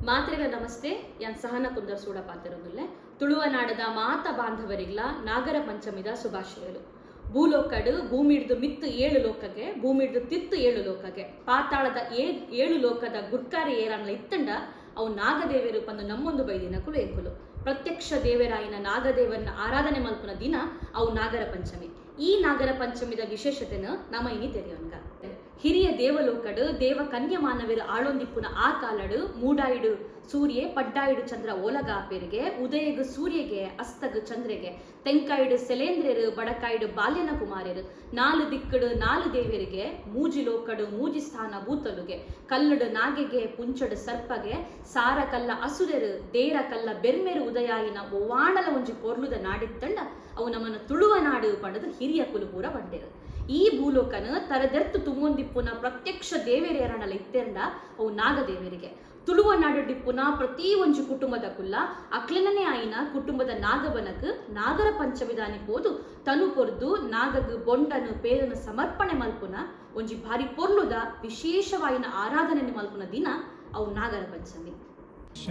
ಮಾತ್ರೆಗಳ ನಮಸ್ತೆ ಯಾನ್ ಸಹನ ಕುಂದರ್ ಸೂಡ ಪಾತಿರೋದಿಲ್ಲ ತುಳುವನಾಡದ ಮಾತ ಬಾಂಧವರಿಗ್ಲ ನಾಗರ ಪಂಚಮಿದ ಶುಭಾಶಯಗಳು. ಭೂಲೋಕಡು ಭೂಮಿಡ್ದು ಮಿತ್ತು 7 ಲೋಕಗೆ ಭೂಮಿಡ್ದು ತಿತ್ತು 7 ಲೋಕಗೆ ಪಾತಾಳದ 7 ಲೋಕದ ಗುರ್ಕಾರಿ ಏರನ್ಲ ಇತ್ತಂಡ ಅವು ನಾಗದೇವರು ಪಂದು ನಮ್ಮೊಂದು ಬೈದಿನಕುಲು ಏಕುಲು ಪ್ರತ್ಯಕ್ಷ ದೇವರಾಯಿನ ನಾಗದೇವರನ್ನ ಆರಾಧನೆ ಮಲ್ಪುನ ದಿನ ಅವು ನಾಗರ ಪಂಚಮಿ. ಈ ನಾಗರ ಪಂಚಮಿದ ವಿಶೇಷತೆನ ನಮ್ಮ ಇನಿ ತೆರೆಯೋನ್ಗ. ಹಿರಿಯ ದೇವಲೋಕಡು ದೇವ ಕನ್ಯಮಾನವರು ಆಳೊಂದಿಪ್ಪುನ ಆ ಕಾಲಡು ಮೂಡಾಯಿಡು ಸೂರ್ಯೆ ಪಡ್ಡಾಯಿಡು ಚಂದ್ರ ಓಲಗಾಪೇರಿಗೆ ಉದಯಗು ಸೂರ್ಯಗೆ ಅಸ್ತಗು ಚಂದ್ರೆಗೆ ತೆಂಕಾಯಿಡು ಸೆಲೇಂದ್ರರು ಬಡಕಾಯಿಡು ಬಾಲ್ಯನ ಕುಮಾರರು 4 ದಿಕ್ಕಡು 4 ದೇವರಿಗೆ ಮೂಜಿ ಲೋಕಡು ಮೂಜಿ ಸ್ಥಾನ ಭೂತಲುಗೆ ಕಲ್ಲಡು ನಾಗೆಗೆ ಪುಂಚಡು ಸರ್ಪಗೆ ಸಾರ ಕಲ್ಲ ಅಸುರರು ದೇರ ಕಲ್ಲ ಬೆರ್ಮೆರು ಉದಯಾಯಿನ ಒವ್ವಾಣಲ ಒಂಜಿ ಪೊರ್ಲುದ ನಾಡಿತ್ತಂಡ ಅವು ನಮ್ಮನ್ನು ತುಳುವ ನಾಡು ಪಂಡದು ಹಿರಿಯ ಕುಲುಪೂರ ಬಂಡೆರು. ಈ ಭೂಲೋಕನ ತರದೆರ್ತು ತುಂಬೊಂದಿಪ್ಪುನ ಪ್ರತ್ಯಕ್ಷ ದೇವೇರೇರನಲ ಇತ್ತೆಂಡ ಅವು ನಾಗದೇವರಿಗೆ ತುಳುವ ನಾಡುಡಿಪ್ಪುನ ಪ್ರತಿ ಒಂಜಿ ಕುಟುಂಬದ ಕುಲ್ಲ ಅಕ್ಲೆನನೆ ಆಯಿನ ಕುಟುಂಬದ ನಾಗವನಕ್ ನಾಗರ ಪಂಚಮಿದಾನಿ ಪೋದು ತನು ಪೊರ್ದು ನಾಗಗ್ ಬೊಂಡನು ಪೇರನು ಸಮರ್ಪಣೆ ಮಲ್ಪುನ ಒಂಜಿ ಭಾರಿ ಪೊರ್ಲುದ ವಿಶೇಷವಾಯಿನ ಆರಾಧನೆ ಮಲ್ಪುನ ದಿನ ಅವು ನಾಗರ ಪಂಚಮಿ.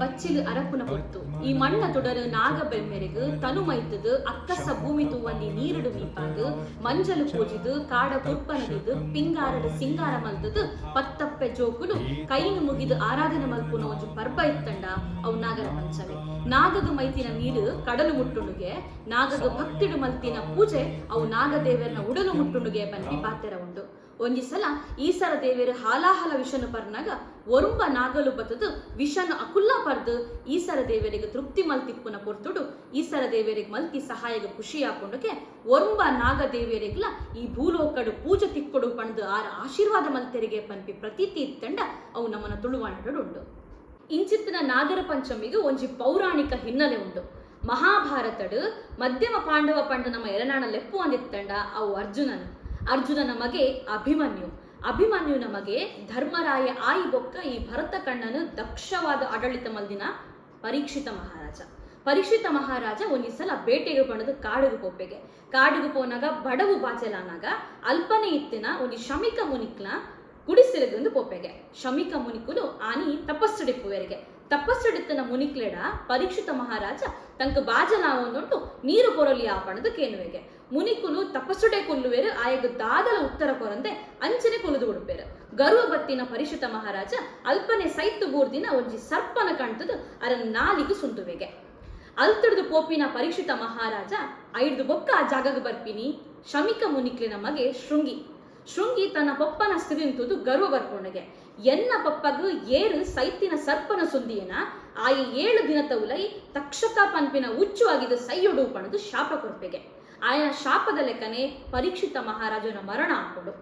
ಬಚ್ಚಿಲು ಅರಪುನ ಪೊತ್ತು ಈ ಮಣ್ಣ ತೊಡರು ನಾಗ ಬೆಮ್ಮೆರೆಗು ತನು ಮೈತದು ಅಕ್ಕಸ ಭೂಮಿ ತೂವಲ್ಲಿ ನೀರುಡು ಮೀಪಾದು ಮಂಜಲು ಪೂಜಿದು ಕಾಡ ಕುರ್ಪನದಿದು ಪಿಂಗಾರಡು ಸಿಂಗಾರ ಮಲ್ತದು ಪತ್ತಪ್ಪೆ ಜೋಕುಲು ಕೈನು ಮುಗಿದು ಆರಾಧನೆ ಮಲ್ಪುನ ಒಂಜು ಪರ್ಬ ಇತ್ತಂಡ ಅವು ನಾಗರ ಪಂಚಮಿ. ನಾಗದು ಮೈತಿನ ನೀರು ಕಡಲು ಮುಟ್ಟುನುಗೆ ನಾಗದು ಭಕ್ತಿಡು ಮಲ್ತಿನ ಪೂಜೆ ಅವು ನಾಗದೇವರನ ಉಡಲು ಮುಟ್ಟುನುಗೆ ಬನ್ನಿ ಪಾತೆರ ಉಂಡು. ಒಂಜಿ ಸಲ ಈಸರ ದೇವೇರು ಹಾಲಾಹಲ ವಿಷನು ಪರ್ನಾಗ ಒರುಂಬ ನಾಗಲು ಬತ್ತದು ವಿಷನು ಅಕುಲ್ಲ ಪರ್ದು ಈಸರ ದೇವರಿಗೆ ತೃಪ್ತಿ ಮಲ್ತಿಪ್ಪುನ ಪೊರ್ತುಡು ಈಸರ ದೇವರಿಗೆ ಮಲ್ತಿ ಸಹಾಯಗ ಖುಷಿ ಹಾಕೊಂಡಕ್ಕೆ ಒರುಂಬ ನಾಗ ದೇವರಿಗ್ಲ ಈ ಭೂಲೋಕಡು ಪೂಜೆ ತಿಕ್ಕೊಡು ಪಣದು ಆರ ಆಶೀರ್ವಾದ ಮಲ್ತೆರಿಗೆ ಪನ್ಪಿ ಪ್ರತೀತಿ ಇತ್ತಂಡ ಅವು ನಮ್ಮನ ತುಳುವಾಣಡು ಉಂಡು. ಇಂಚಿತ್ತಿನ ನಾಗರ ಪಂಚಮಿಗೂ ಒಂಜಿ ಪೌರಾಣಿಕ ಹಿನ್ನೆಲೆ ಉಂಡು. ಮಹಾಭಾರತಡು ಮಧ್ಯಮ ಪಾಂಡವ ಪಂಡ ನಮ್ಮ ಎರನಾಣ ಲೆಪ್ಪು ಅಂದಿತ್ತಂಡ ಅವು ಅರ್ಜುನನ ಮಗೆ ಅಭಿಮನ್ಯುನ ಮಗೆ ಧರ್ಮರಾಯ ಆಯಿ ಬೊಕ್ಕ ಈ ಭರತ ಕಣ್ಣನು ದಕ್ಷವಾದ ಆಡಳಿತ ಮಲ್ದಿನ ಪರೀಕ್ಷಿತ ಮಹಾರಾಜ ಒಂಜಿ ಸಲ ಬೇಟೆಗೆ ಬಂದದು ಕಾಡುಗು ಪೋನಾಗ ಬಡವು ಬಾಚೆಲಾನಾಗ ಅಲ್ಪನೆ ಇತ್ತಿನ ಒಂಜಿ ಶಮಿಕ ಮುನಿಕ್ಲ ಗುಡಿಸಿಲಗೊಂದು ಪೋಪೆಗೆ ಶಮಿಕ ಮುನಿಕುಲು ಆನಿ ತಪಸ್ಸಡಿತ್ತಿನ ಮುನಿಕ್ಲೆಡ ಪರೀಕ್ಷಿತ ಮಹಾರಾಜ ತಂಕ ಬಾಜಲಾವೊಂದುಂಟು ನೀರು ಕೊರಲಿ ಆಪಣದು ಕೇನುವೆಗೆ ಮುನಿಕುಲು ತಪಸ್ಸುಡೆ ಕೊಲ್ಲುವೆರು ಆಯಗ ದಾದಲ ಉತ್ತರ ಕೊರಂದೆ ಅಂಚನೆ ಕೊಲ್ಲುದು ಉಡುಪೇರು. ಗರ್ವ ಬತ್ತಿನ ಪರೀಕ್ಷಿತ ಮಹಾರಾಜ ಅಲ್ಪನೆ ಸೈತ್ತು ಬೂರ್ದಿನ ಒಂಜಿ ಸರ್ಪನ ಕಾಣ್ತದು ಅರನ್ ನಾಲಿಗು ಸುಂಟುವೆಗೆ ಅಲ್ತಡ್ದು ಪೋಪಿನ ಪರೀಕ್ಷಿತ ಮಹಾರಾಜ ಐಡ್ದು ಬೊಕ್ಕ ಆ ಜಾಗಗ ಬರ್ಪಿನಿ ಶಮಿಕ ಮುನಿಕ್ಲಿನ ಮಗೆ ಶೃಂಗಿ ತನ್ನ ಪಪ್ಪನ ಸ್ಥಿತಿಂತುದು ಗರ್ವ ಬರ್ಕೊಂಡಗೆ ಎನ್ನ ಪಪ್ಪಗು ಏರು ಸೈತಿನ ಸರ್ಪನ ಸುಂದಿಯನ ಆಯಿ 7 ದಿನದ ಉಲೈ ತಕ್ಷಕ ಪನ್ಪಿನ ಉಚ್ಚು ಆಗಿದ್ದು ಸೈಯೊಡು ಪಣದು ಶಾಪ ಕೊರ್ಪೆಗೆ ಆಯನ ಶಾಪದ ಲೆಕ್ಕನೆ ಪರೀಕ್ಷಿತ ಮಹಾರಾಜನ ಮರಣ ಹಾಕೊಂಡು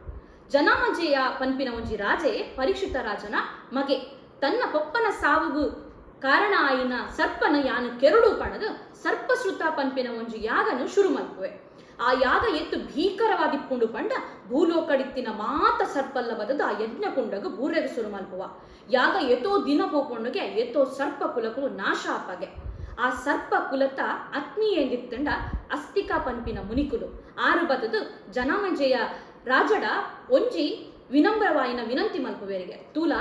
ಜನಾಮಜೆಯ ಪನ್ಪಿನ ಒಂಜಿ ರಾಜೆ ಪರೀಕ್ಷಿತ ರಾಜನ ಮಗೆ ತನ್ನ ಪಪ್ಪನ ಸಾವುಗು ಕಾರಣ ಆಯಿನ ಸರ್ಪನ ಯಾನು ಕೆರಡು ಪಣದು ಸರ್ಪಶ್ರುತ ಪನ್ಪಿನ ಒಂಜಿ ಯಾಗನು ಶುರು ಮಲ್ಪುವೆ. ಆ ಯಾಗ ಎತ್ತು ಭೀಕರವಾದಿಪ್ಪುಂಡು ಪಂಡ ಭೂಲೋಕಡಿತ್ತಿನ ಮಾತ ಸರ್ಪಲ್ಲ ಬದದು ಆ ಯಜ್ಞ ಕುಂಡಗು ಬೂರೆಗೆ ಶುರು ಮಲ್ಪುವ ಯಾಗ ಎತ್ತೋ ದಿನ ಪೋಪುಂಡುಗೆ ಎತ್ತೋ ಸರ್ಪ ಕುಲಕುಲು ನಾಶ ಆಪಗೆ. ಆ ಸರ್ಪ ಕುಲತ ಆತ್ಮೀಯ ಎಂದಿತ್ತಂಡ ಅಸ್ತಿಕಾ ಪನ್ಪಿನ ಮುನಿಕುಲು ಆರು ಬದದು ಜನಮಜೆಯ ರಾಜಡ ಒಂಜಿ ವಿನಮ್ರವಾಯಿನ ವಿನಂತಿ ಮಲ್ಪುವೆರಿಗೆ ತೂಲ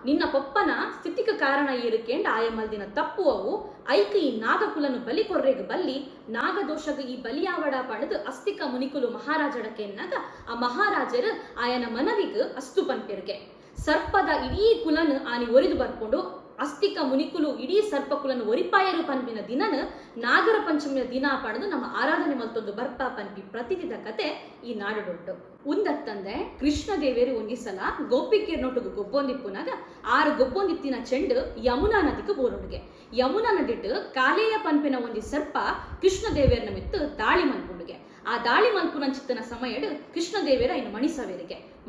ನಿನ್ನ ಪಪ್ಪನ ಸ್ಥಿತಿಕ ಕಾರಣ ಏರುಕೆಂಡ ಆಯಮಲ್ದಿನ ತಪ್ಪುವವು ಐಕ ಈ ನಾಗಕುಲನು ಬಲಿ ಕೊರ್ರೆಗೆ ಬಲ್ಲಿ ನಾಗದೋಷಗ ಈ ಬಲಿಯಾವಡ ಪಣದು ಅಸ್ತಿಕ ಮುನಿಕುಲು ಮಹಾರಾಜಡಕ್ಕೆ ಎನ್ನಾಗ ಆ ಮಹಾರಾಜರು ಆಯನ ಮನವಿಗೆ ಅಸ್ತು ಪನ್ಪೆರಿಗೆ ಸರ್ಪದ ಇಡೀ ಕುಲನು ಆನಿ ಒರಿದು ಬರ್ಕೊಂಡು ಅಸ್ತಿಕ ಮುನಿಕುಲು ಇಡೀ ಸರ್ಪ ಕುಲನು ಒರಿಪಾಯರು ಪನ್ಪಿನ ದಿನನ ನಾಗರ ಪಂಚಮಿಯ ದಿನ ಪಡೆದು ನಮ್ಮ ಆರಾಧನೆ ಮಲ್ತೊಂದು ಬರ್ಪ ಪನ್ಪಿ ಪ್ರತಿದಿದ ಕತೆ ಈ ನಾಡುಡುಂಟು. ಉಂದತ್ತಂದೆ ಕೃಷ್ಣ ದೇವೇರು ಒಂಜಿ ಸಲ ಗೋಪಿಕೆರ್ ನೋಟುಗು ಗೊಬ್ಬೊಂದಿಪ್ಪುನಾಗ 6 ಗೊಬ್ಬೊಂದಿತ್ತಿನ ಚೆಂಡು ಯಮುನಾ ನದಿಗೆ ಬೋರುಂಡುಗೆ ಯಮುನಾ ನದಿಟ್ಟು ಕಾಲೇಯ ಪನ್ಪಿನ ಒಂಜಿ ಸರ್ಪ ಕೃಷ್ಣ ದೇವೇರ್ನ ಮಿತ್ತು ದಾಳಿ ಮಲ್ಪುಂಡುಗೆ ಆ ದಾಳಿ ಮಲ್ಪುನಂಚಿತ್ತಿನ ಸಮಯಡು ಕೃಷ್ಣ ದೇವೇರ ಇನ್ನು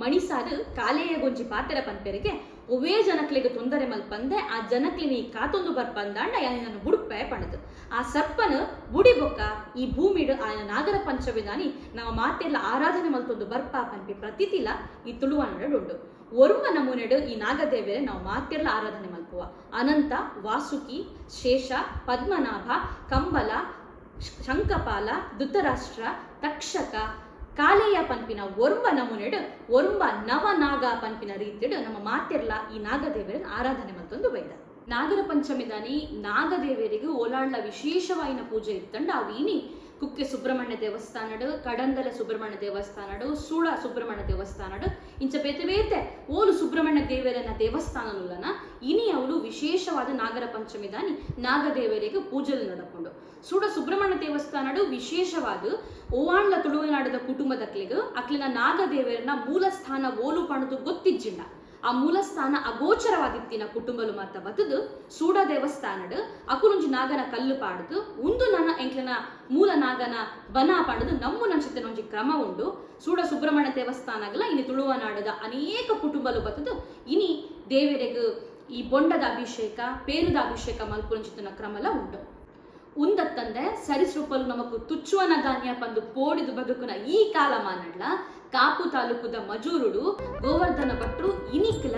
ಮಣಿಸಾದು ಕಾಲೇಯ ಗೊಂಜಿ ಪಾತೆರ ಪನ್ಪೆರಿಗೆ ಒವೇ ಜನಕ್ಲೆಗೆ ತೊಂದರೆ ಮಲ್ಪಂದೆ ಆ ಜನಕ್ಲಿನಿ ಕಾತೊಂದು ಬರ್ಪಂದಾಂಡ ಯಾನು ಬುಡುಪೆ ಪಣದು ಆ ಸರ್ಪನು ಬುಡಿ ಬೊಕ್ಕ ಈ ಭೂಮಿಡು ಆಯನ ನಾಗರ ಪಂಚವಿದಾನಿ ನಮ್ಮ ಮಾತೆಲ್ಲ ಆರಾಧನೆ ಮಲ್ತೊಂದು ಬರ್ಪ ಪನ್ಪಿ ಪ್ರತೀತಿಲ ಈ ತುಳುವಾನಡುಂಡು. ಒರುಮ ನಮೂನೆಡು ಈ ನಾಗದೇವರೇ ನಾವು ಮಾತೆಲ್ಲ ಆರಾಧನೆ ಮಲ್ಪುವ ಅನಂತ ವಾಸುಕಿ ಶೇಷ ಪದ್ಮನಾಭ ಕಂಬಲ ಶಂಕಪಾಲ ಧೃತರಾಷ್ಟ್ರ ತಕ್ಷಕ ಕಾಲೇಯ ಪನ್ಪಿನ ಒರುಂಬ ನಮೂನೆಡು ಒರುಂಬ ನವನಾಗ ಪನ್ಪಿನ ರೀತಿಡು ನಮ್ಮ ಮಾತೆರ್ಲ ಈ ನಾಗದೇವರನ್ನು ಆರಾಧನೆ ಮಲ್ತೊಂದು ಬೈದ. ನಾಗರ ಪಂಚಮಿ ದಾನಿ ನಾಗದೇವರಿಗೆ ಓಲಾಡ್ಲ ವಿಶೇಷವಾಯಿನ ಪೂಜೆ ಇತ್ತಂಡ ಅವಿನಿ ಕುಕ್ಕೆ ಸುಬ್ರಹ್ಮಣ್ಯ ದೇವಸ್ಥಾನಡು, ಕಡಂದಲ ಸುಬ್ರಹ್ಮಣ್ಯ ದೇವಸ್ಥಾನಡು, ಸೂಳ ಸುಬ್ರಹ್ಮಣ್ಯ ದೇವಸ್ಥಾನಡು ಇಂಚ ಬೇತೆ ಬೇತೆ ಓಲು ಸುಬ್ರಹ್ಮಣ್ಯ ದೇವರನ ದೇವಸ್ಥಾನಲುಲ್ಲನ ಇನಿ ಅವಳು ವಿಶೇಷವಾದ ನಾಗರ ಪಂಚಮಿ ದಾನಿ ನಾಗದೇವರಿಗೆ ಪೂಜೆಲು ನಡಕೊಂಡು ಸೂಡ ಸುಬ್ರಹ್ಮಣ್ಯ ದೇವಸ್ಥಾನಡು ವಿಶೇಷವಾದ ಓವಾಂಡ್ಲ ತುಳುನಾಡದ ಕುಟುಂಬದಕ್ಲಿಗ ಅಕ್ಲಿನ ನಾಗದೇವರನ ಮೂಲ ಸ್ಥಾನ ಓಲು ಪಣದು ಗೊತ್ತಿಜ್ಜಿಂಡ ಆ ಮೂಲಸ್ಥಾನ ಅಗೋಚರವಾಗಿತ್ತಿನ ಕುಟುಂಬಲು ಮಾತ ಬತ್ತದು ಸೂಡ ದೇವಸ್ಥಾನಡು ಅಕುಲುಂಜಿ ನಾಗನ ಕಲ್ಲು ಪಾಡದು ಉಂದು ನನ್ನ ಎಂಕ್ಲನ ಮೂಲ ನಾಗನ ಬನ ಪಾಡದು ನಮ್ಮ ನಂಚಿತ್ತಿನ ಒಂಜಿ ಕ್ರಮ ಉಂಡು ಸೂಡ ಸುಬ್ರಹ್ಮಣ್ಯ ದೇವಸ್ಥಾನಗಲ ಇನಿ ತುಳುವನಾಡದ ಅನೇಕ ಕುಟುಂಬಲು ಬತ್ತದು ಇನಿ ದೇವರಿಗೆ ಈ ಬೊಂಡದ ಅಭಿಷೇಕ ಪೇರುದ ಅಭಿಷೇಕ ಮಲ್ಪುಂಚಿತ್ತಿನ ಕ್ರಮಲ ಉಂಡು ಉಂದತ್ತಂದೆ ಸರಿಸೃಪಲು ನಮಕು ತುಚ್ಚುವನ ಧಾನ್ಯ ಪಂದು ಪೋಡಿದು ಬದುಕುನ ಈ ಕಾಲಮಾನಡ್ಲ ಕಾಪು ತಾಲೂಕುದ ಮಜೂರುಡು ಗೋವರ್ಧನ ಭಟ್ರು ಇನಿಕ್ಲ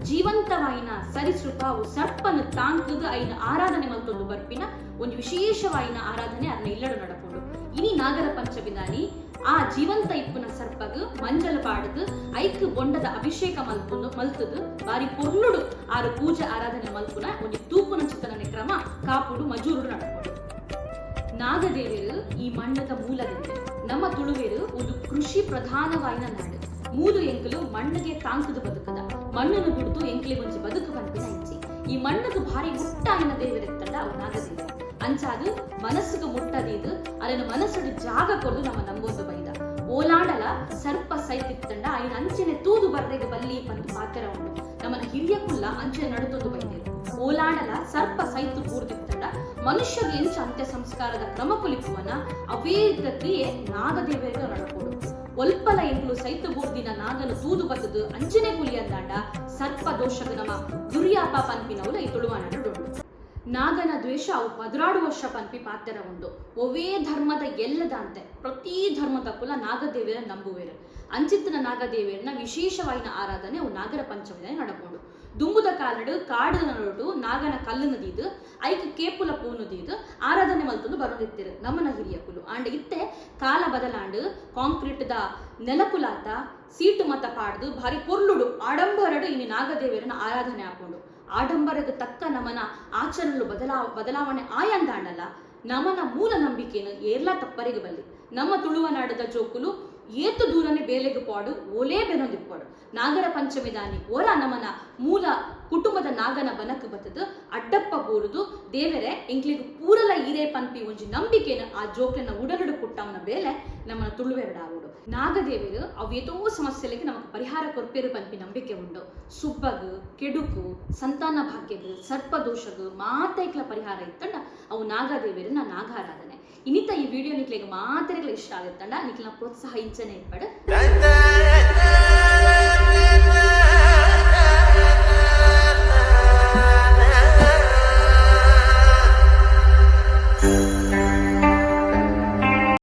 ಜೀವಂತವಾಯಿನ ಸರಿಸೃಪ ಅವು ಸರ್ಪನ ತಾಂಕದ ಐನ ಆರಾಧನೆ ಮಲ್ತೊಂದು ಬರ್ಪಿನ ಒಂದು ವಿಶೇಷವಾಯಿನ ಆರಾಧನೆ ಅರ್ನ ಇಲ್ಲಡು ನಡಕೊಂಡು ಇನಿ ನಾಗರ ಪಂಚಮಿದಾನಿ ಆ ಜೀವಂತ ಇಪ್ಪುನ ಸರ್ಪಗ್ ಮಂಜಲ ಪಾಡದು ಐಕ್ ಬೊಂಡದ ಅಭಿಷೇಕ ಮಲ್ತದು ಬಾರಿ ಪೊರ್ಲುಡು ಆರು ಪೂಜೆ ಆರಾಧನೆ ಮಲ್ಪುನ ಒಂದು ತೂಪುನ ಚಿತ್ತನೆ ಕ್ರಮ ಕಾಪುಡು ಮಜೂರುಡು ನಡಕೊಂಡು ನಾಗದೇವರು ಈ ಮಣ್ಣದ ಮೂಲದಿಂದ ನಮ್ಮ ತುಳುವೇರು ಒಂದು ಕೃಷಿ ಪ್ರಧಾನವಾಯಿನ ನಾಡು ಮೂಲು ಎಂಕಲು ಮಣ್ಣಿಗೆ ತಾಂಕದ ಬದುಕದ ಮಣ್ಣನ್ನು ಬಿಡ್ತು ಎಂಕ್ಲಿ ಒಂಜಿ ಬದುಕು ಬಂದಿನ ಇಂಚಿ ಈ ಮಣ್ಣದು ಭಾರಿ ಮುಟ್ಟಾಯಿನ ದೇವರಿತ್ತಲ್ಲ ಅವು ನಾಗದೇವರು ಅಂಚಾದು ಮನಸ್ಸುಗ ಮುಟ್ಟದಿದು ಅದನ್ನ ಮನಸ್ಸು ಜಾಗ ಕೊಡದು ನಮ್ಮ ನಂಬೊಂದು ಬೈದ ಓಲಾಡಲ ಸರ್ಪ ಸೈತಿತ್ತಂಡ ಐನ ಅಂಚೆನೆ ತೂದು ಬರ್ರೆಗೆ ಬಲ್ಲಿ ಬಂದು ಪಾತ್ರ ಉಂಡು ನಮ್ಮನ ಹಿರಿಯ ಕುಲ್ಲ ಅಂಚೆ ನಡೆದೊಂದು ಬೈದೇರು ಓಲಾಡಲ ಸರ್ಪ ಸೈತು ಕೂರ್ದಿತ್ತಂಡ ಮನುಷ್ಯಗೆ ಎಂಚ ಅಂತ್ಯ ಸಂಸ್ಕಾರದ ಕ್ರಮ ಕುಲಿಪುವನ ಅವೇ ಕ್ರಿಯೆ ನಾಗದೇವರಿಗೆ ನಡಕೋಡು ಒಲ್ಪಲ ಎಂಗ್ಲು ಸೈತು ಬೂರ್ದಿನ ನಾಗನು ತೂದು ಬತ್ತದು ಅಂಚನೆ ಕುಲಿಯಂದಾಂಡ ಸರ್ಪ ದೋಷಗ ನಮ್ಮ ದುರ್ಯಾಪ ಪನ್ಪಿನವುಲ ಈ ತುಳುವಾನಡು ನಾಗನ ದ್ವೇಷ ಅವು 16 ವರ್ಷ ಪನ್ಪಿ ಪಾತ್ರ ಉಂಡು ಒವೇ ಧರ್ಮದ ಎಲ್ಲದಂತೆ ಪ್ರತಿ ಧರ್ಮದ ಕುಲ ನಾಗದೇವಿಯರ ನಂಬುವೇರು ಅಂಚಿತ್ತಿನ ನಾಗದೇವಿಯರನ್ನ ವಿಶೇಷವಾಯಿನ ಆರಾಧನೆ ಅವು ನಾಗರ ಪಂಚಮಿ ನಡಕೊಂಡು ದುಂಬುದ ಕಾಲಡು ಕಾಡು ನಡು ನಾಗನ ಕಲ್ಲು ನದೀದು ಐಕ್ ಕೇಪುಲ ಪೂ ನದೀದು ಆರಾಧನೆ ಮಲ್ತೊಂದು ಬರೋದಿತ್ತಿರು ನಮ್ಮನ ಹಿರಿಯ ಕುಲು ಆಂಡ್ ಇತ್ತೆ ಕಾಲ ಬದಲಾಂಡು ಕಾಂಕ್ರೀಟ್ ದ ನೆಲಕುಲಾತ ಸೀಟು ಮತ ಪಾಡ್ದು ಭಾರಿ ಪೊರ್ಲುಡು ಆಡಂಬರಡು ಇನ್ನು ನಾಗದೇವಿಯರನ್ನ ಆರಾಧನೆ ಹಾಕೊಂಡು ಆಡಂಬರದ ತಕ್ಕ ನಮನ ಆಚರಣೆಲು ಬದಲಾವಣೆ ಆಯಂದಾಂಡಲ್ಲ ನಮನ ಮೂಲ ನಂಬಿಕೆನು ಏರ್ಲಾ ತಪ್ಪರಿಗೆ ಬಲ್ಲಿ ನಮ್ಮ ತುಳುವನಾಡದ ಜೋಕುಲು ಏತು ದೂರನೆ ಬೇಲೆಗೆ ಪಾಡು ಓಲೇ ಬೆನೊಂದಿಪ್ಪಾಡು ನಾಗರ ಪಂಚಮಿ ದಾನಿ ಓರ ನಮನ ಮೂಲ ಕುಟುಂಬದ ನಾಗನ ಬನಕ್ ಬತ್ತದು ಅಡ್ಡಪ್ಪ ಬೋರುದು ದೇವರೇ ಎಂಕ್ಲಿಗೆ ಪೂರಲ ಈರೇ ಪನ್ಪಿ ಒಂಜಿ ನಂಬಿಕೆನ ಆ ಜೋಕ್ಲನ ಉಡಲಡು ಕುಟ್ಟವನ ಬೇಲೆ ನಮ್ಮನ ತುಳುವೆರಡಾವುಡು ನಾಗದೇವರು ಅವೇತೋ ಸಮಸ್ಯೆಗಳಿಗೆ ನಮಗೆ ಪರಿಹಾರ ಕೊರ್ಪೇರು ಪನ್ಪಿ ನಂಬಿಕೆ ಉಂಡು ಸುಬ್ಬಗು ಕೆಡುಕು ಸಂತಾನ ಭಾಗ್ಯಗು ಸರ್ಪದೋಷಗು ಮಾತೈಕ್ಲ ಪರಿಹಾರ ಇತ್ತಂಡ ಅವು ನಾಗದೇವರನ್ನ ನಾಗಾರಾಧನೆ ಇನ್ನಿತ ಈ ವಿಡಿಯೋ ನಿಕ್ಲಿಗೆ ಮಾತ್ರ ಇಷ್ಟ ಆಗುತ್ತಂಡ ನಿಕ್ಲಿನ ಪ್ರೋತ್ಸಾಹ ಇಂಚನೆ ಇಪ್ಪಡು